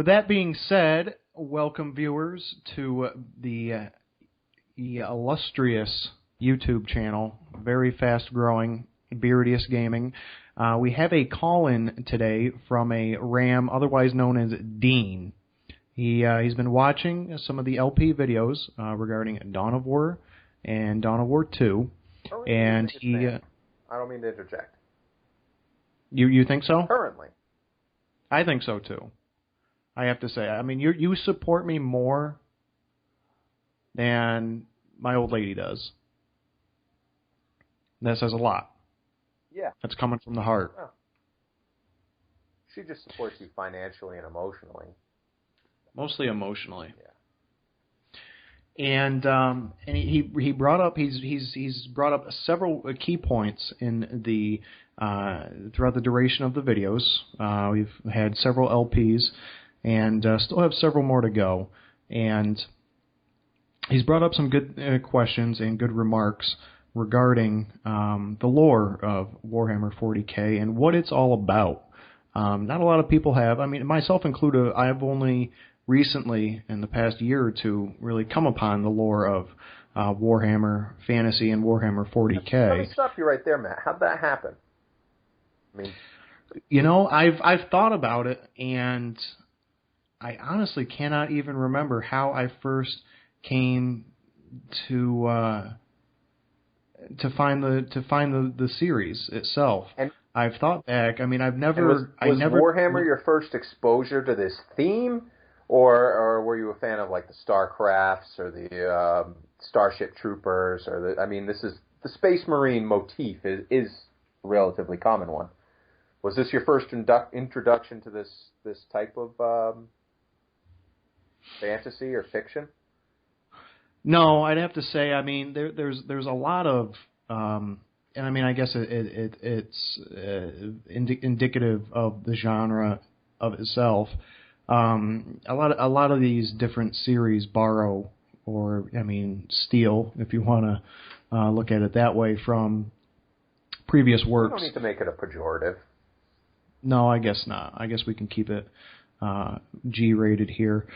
With that being said, welcome viewers to the illustrious YouTube channel, very fast growing, Beardius Gaming. We have a call-in today from a Ram, otherwise known as Dean. He's been watching some of the LP videos regarding Dawn of War and Dawn of War 2, and I don't mean to interject. You think so? Currently. I think so too. I have to say. I mean, you support me more than my old lady does. That says a lot. Yeah. That's coming from the heart. Oh. She just supports you financially and emotionally. Mostly emotionally. Yeah. And he brought up he's brought up several key points in the throughout the duration of the videos. We've had several LPs and still have several more to go. And he's brought up some good questions and good remarks regarding the lore of Warhammer 40K and what it's all about. Not a lot of people have. I mean, myself included, I've only recently, in the past year or two, really come upon the lore of Warhammer Fantasy and Warhammer 40K. Let me stop you right there, Matt. How'd that happen? I mean, you know, I've thought about it, and I honestly cannot even remember how I first came to find the series itself. And I've thought back. I mean, was Warhammer your first exposure to this theme, or were you a fan of like the StarCrafts or the Starship Troopers, or this is the Space Marine motif is a relatively common one. Was this your first introduction to this type of fantasy or fiction? No, I'd have to say. I mean, there's a lot of, and I mean, I guess it's indicative of the genre of itself. A lot of these different series borrow, or I mean, steal, if you want to look at it that way, from previous works. You don't need to make it a pejorative. No, I guess not. I guess we can keep it G-rated here.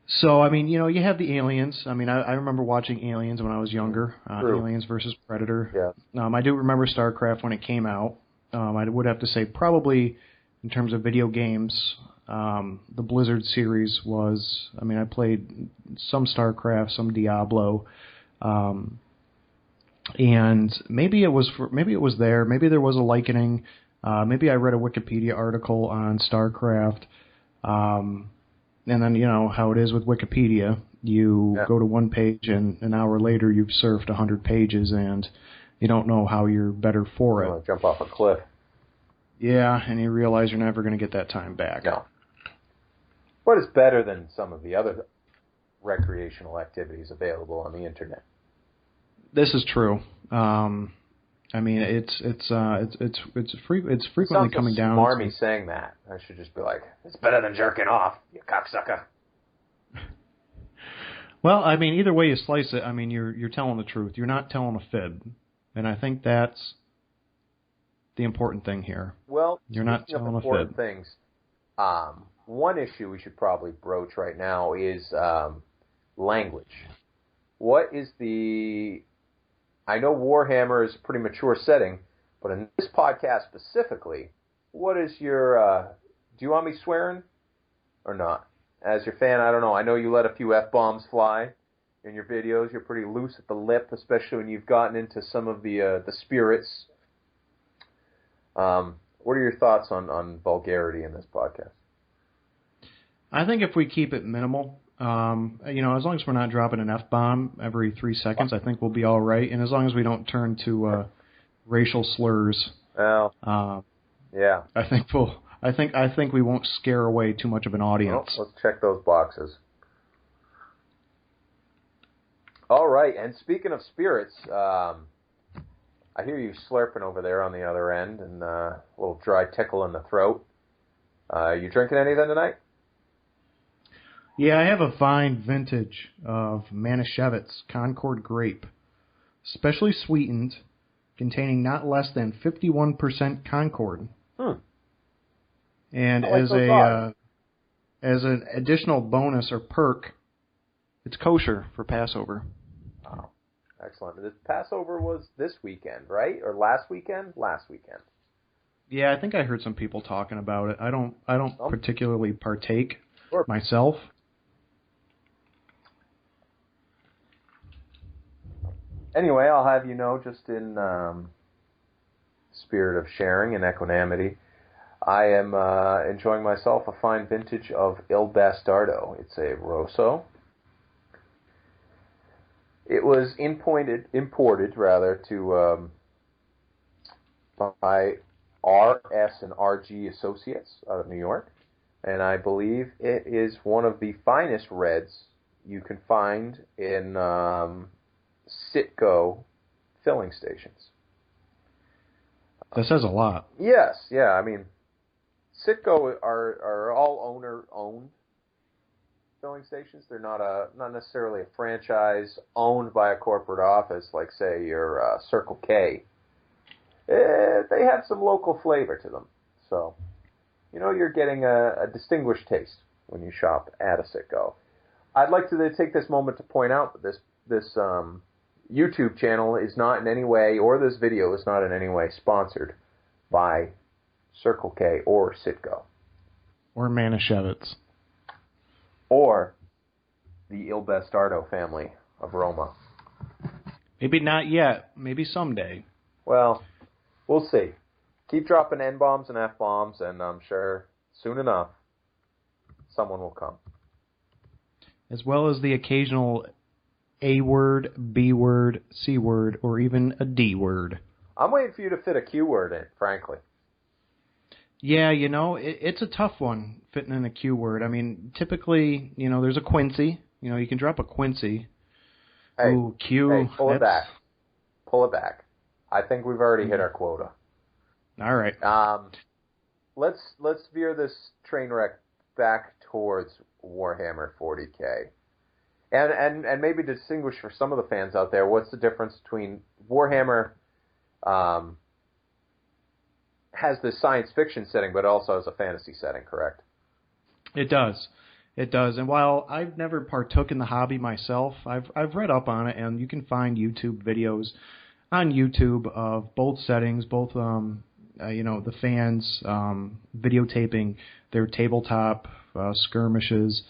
So, I mean, you know, you have the Aliens. I mean, I remember watching Aliens when I was younger. Aliens versus Predator. Yeah. I do remember StarCraft when it came out. I would have to say probably in terms of video games, the Blizzard series was, I mean, I played some StarCraft, some Diablo. And maybe it was there. Maybe there was a likening. Maybe I read a Wikipedia article on StarCraft. And then, you know, how it is with Wikipedia. You go to one page, and an hour later you've surfed 100 pages, and you don't know how you're better for it. Jump off a cliff. Yeah, and you realize you're never going to get that time back. No. But it's better than some of the other recreational activities available on the internet. This is true. I mean, it's frequently coming down. Smarmy saying that. I should just be like, it's better than jerking off, you cocksucker. Well, I mean, either way you slice it, I mean, you're telling the truth. You're not telling a fib, and I think that's the important thing here. Well, you're not telling a fib. Things. One issue we should probably broach right now is language. What is the... I know Warhammer is a pretty mature setting, but in this podcast specifically, what is your... do you want me swearing or not? As your fan, I don't know. I know you let a few F-bombs fly in your videos. You're pretty loose at the lip, especially when you've gotten into some of the spirits. What are your thoughts on vulgarity in this podcast? I think if we keep it minimal... you know, as long as we're not dropping an F-bomb every 3 seconds, I think we'll be all right. And as long as we don't turn to racial slurs, yeah, I think we won't scare away too much of an audience. Well, let's check those boxes. All right, and speaking of spirits, I hear you slurping over there on the other end, and a little dry tickle in the throat. You drinking anything tonight? Yeah, I have a fine vintage of Manischewitz Concord grape, specially sweetened, containing not less than 51% Concord. And as a as an additional bonus or perk, it's kosher for Passover. Wow. Excellent. This Passover was this weekend, right? Or last weekend? Last weekend. Yeah, I think I heard some people talking about it. I don't particularly partake myself. Anyway, I'll have you know, just in spirit of sharing and equanimity, I am enjoying myself a fine vintage of Il Bastardo. It's a Rosso. It was imported to by R.S. and R.G. Associates out of New York, and I believe it is one of the finest reds you can find in Citgo filling stations. That says a lot. Yes, yeah. I mean, Citgo are all owner-owned filling stations. They're not necessarily a franchise owned by a corporate office like, say, your Circle K. They have some local flavor to them. So, you're getting a distinguished taste when you shop at a Citgo. I'd like to take this moment to point out that this YouTube channel is not in any way, or this video is not in any way sponsored by Circle K or Citgo. Or Manischewitz. Or the Il Bastardo family of Roma. Maybe not yet. Maybe someday. Well, we'll see. Keep dropping N-bombs and F-bombs, and I'm sure soon enough someone will come. As well as the occasional A word, B word, C word, or even a D word. I'm waiting for you to fit a Q word in, frankly. Yeah, it's a tough one, fitting in a Q word. I mean, typically, there's a Quincy. You can drop a Quincy. Hey, ooh, Q. Hey, pull it back. Pull it back. I think we've already hit our quota. All right. Let's veer this train wreck back towards Warhammer 40K. And maybe to distinguish for some of the fans out there, what's the difference between Warhammer has this science fiction setting, but also has a fantasy setting, correct? It does. It does. And while I've never partook in the hobby myself, I've read up on it, and you can find YouTube videos on YouTube of both settings, both the fans videotaping their tabletop skirmishes,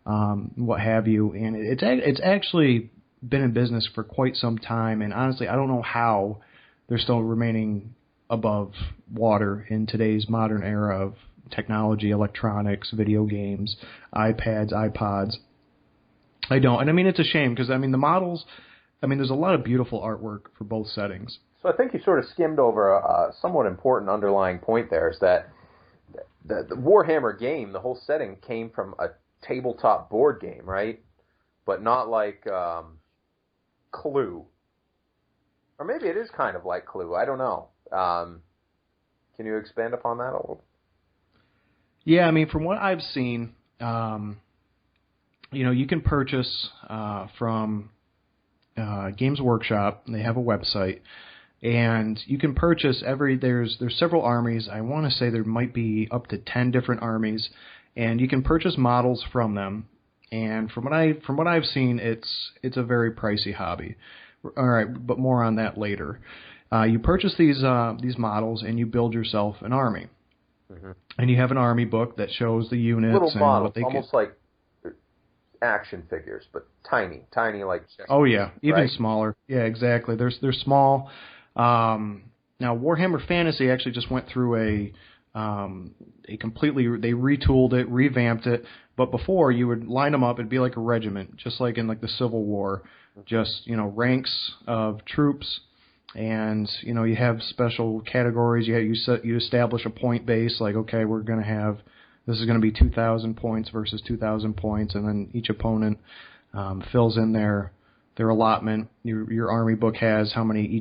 what have you, and it's actually been in business for quite some time. And honestly, I don't know how they're still remaining above water in today's modern era of technology, electronics, video games, iPads, iPods. I don't. And I mean, it's a shame because, the models, there's a lot of beautiful artwork for both settings. So I think you sort of skimmed over a somewhat important underlying point there, is that the Warhammer game, the whole setting, came from a tabletop board game, right? But not like Clue. Or maybe it is kind of like Clue. I don't know. Can you expand upon that a little? Yeah, from what I've seen, you can purchase from Games Workshop. They have a website, and you can purchase there's several armies. I want to say there might be up to 10 different armies, and you can purchase models from them. And from what I've seen, it's a very pricey hobby. All right, but more on that later. You purchase these models, and you build yourself an army. Mm-hmm. And you have an army book that shows the units little and models, what they almost like action figures, but tiny like. Oh yeah, even right? smaller. Yeah, exactly. They're small. Now Warhammer Fantasy actually just went through they retooled it, revamped it. But before, you would line them up, it'd be like a regiment, just like in the Civil War, just ranks of troops. And you have special categories. You establish a point base, like, okay, this is going to be 2,000 points versus 2,000 points, and then each opponent fills in their allotment. Your army book has how many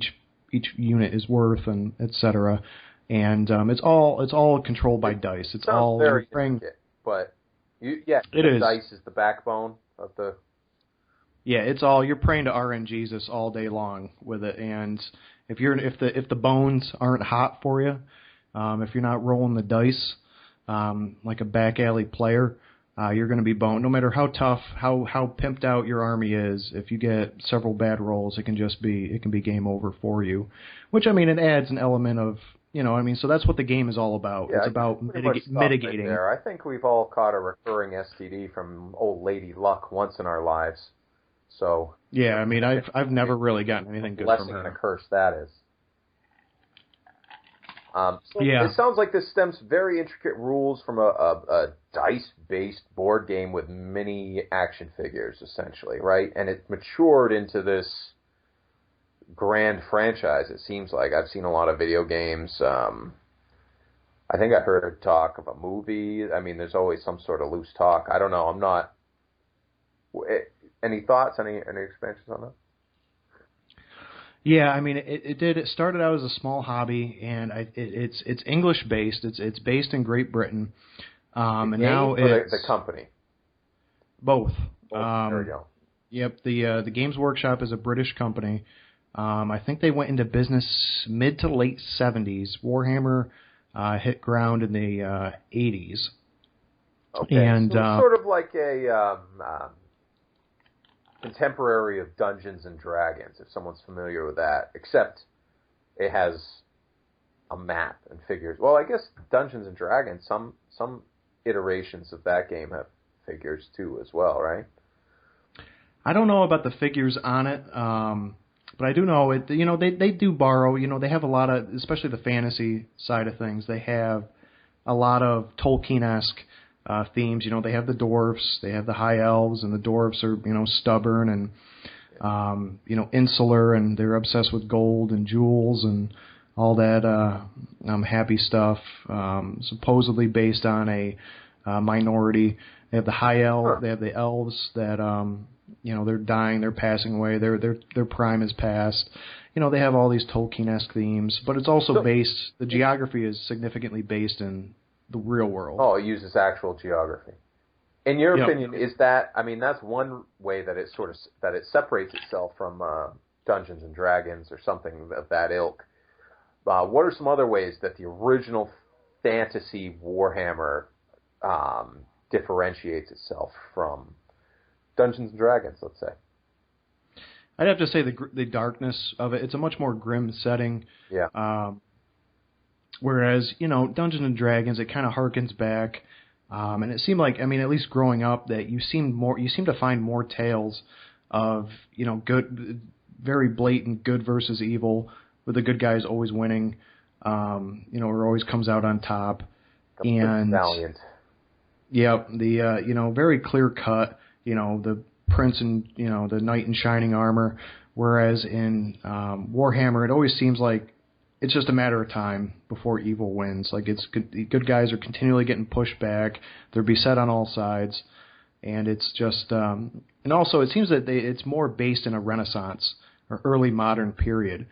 each unit is worth, and etc. And it's all controlled by dice. It's all very intricate, but dice is the backbone of the. Yeah, you're praying to RNGesus all day long with it, and if the bones aren't hot for you, if you're not rolling the dice like a back alley player, you're going to be boned. No matter how tough, how pimped out your army is, if you get several bad rolls, it can be game over for you. Which, I mean, it adds an element of, so that's what the game is all about. Yeah, it's about mitigating. Right there. I think we've all caught a recurring STD from old lady Luck once in our lives. So yeah, I mean, I've never really gotten anything good from her. Blessing and a curse that is. Yeah. It sounds like this stems very intricate rules from a dice-based board game with mini action figures, essentially, right? And it matured into this grand franchise, it seems like. I've seen a lot of video games. I think I heard talk of a movie. I mean, there's always some sort of loose talk. I don't know. I'm not... Any thoughts? Any expansions on that? Yeah, I mean, it did. It started out as a small hobby, and it's English based. It's based in Great Britain, and now it's the company. Both. There we go. Yep. The Games Workshop is a British company. I think they went into business mid to late 70s. Warhammer hit ground in the 80s. Okay, and so it's sort of like a contemporary of Dungeons and Dragons, if someone's familiar with that, except it has a map and figures. Well, I guess Dungeons and Dragons, some iterations of that game have figures too as well, right? I don't know about the figures on it, but I do know it. They do borrow. They have a lot of, especially the fantasy side of things. They have a lot of Tolkien-esque themes. They have the dwarves, they have the high elves, and the dwarves are, stubborn and, insular, and they're obsessed with gold and jewels and all that happy stuff, supposedly based on a minority. They have the high elf, they have the elves that, they're dying, they're passing away, their prime is past. They have all these Tolkien-esque themes, but it's also the geography is significantly based in the real world. Oh, it uses actual geography. In your opinion, is that? I mean, that's one way that it separates itself from Dungeons and Dragons or something of that ilk. What are some other ways that the original fantasy Warhammer differentiates itself from Dungeons and Dragons? Let's say. I'd have to say the darkness of it. It's a much more grim setting. Yeah. Whereas, Dungeons and Dragons, it kind of harkens back, and it seemed like, I mean, at least growing up, that you seem to find more tales of, good, very blatant good versus evil, with the good guys always winning, or always comes out on top. And valiant. Yeah, the very clear cut, the prince and the knight in shining armor. Whereas in Warhammer, it always seems like it's just a matter of time before evil wins. Like, it's good, the good guys are continually getting pushed back. They're beset on all sides, and it's just and also it seems that it's more based in a Renaissance or early modern period,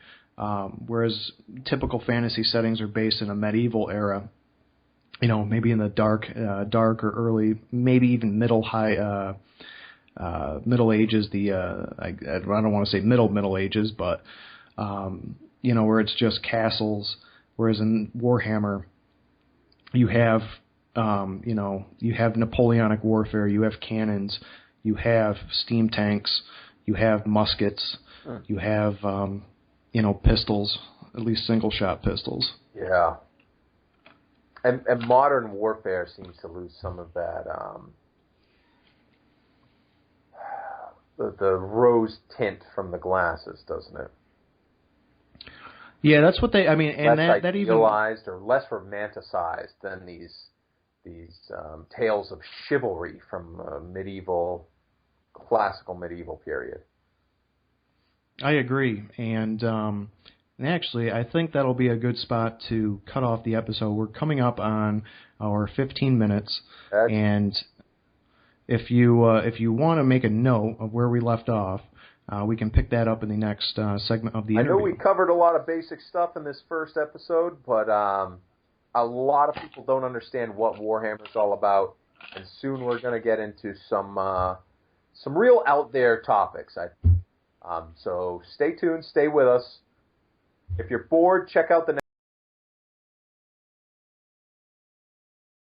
whereas typical fantasy settings are based in a medieval era. Maybe in the dark or early, maybe even Middle Ages. I don't want to say Middle Ages, but where it's just castles, whereas in Warhammer, you have, you have Napoleonic warfare, you have cannons, you have steam tanks, you have muskets, you have, pistols, at least single-shot pistols. Yeah. And modern warfare seems to lose some of that, the rose tint from the glasses, doesn't it? Yeah, that's what they. I mean, and less that even idealized or less romanticized than these tales of chivalry from classical medieval period. I agree, and actually, I think that'll be a good spot to cut off the episode. We're coming up on our 15 minutes, and if you want to make a note of where we left off, we can pick that up in the next segment of the interview. I know we covered a lot of basic stuff in this first episode, but a lot of people don't understand what Warhammer is all about, and soon we're going to get into some real out there topics. So stay tuned, stay with us. If you're bored, check out the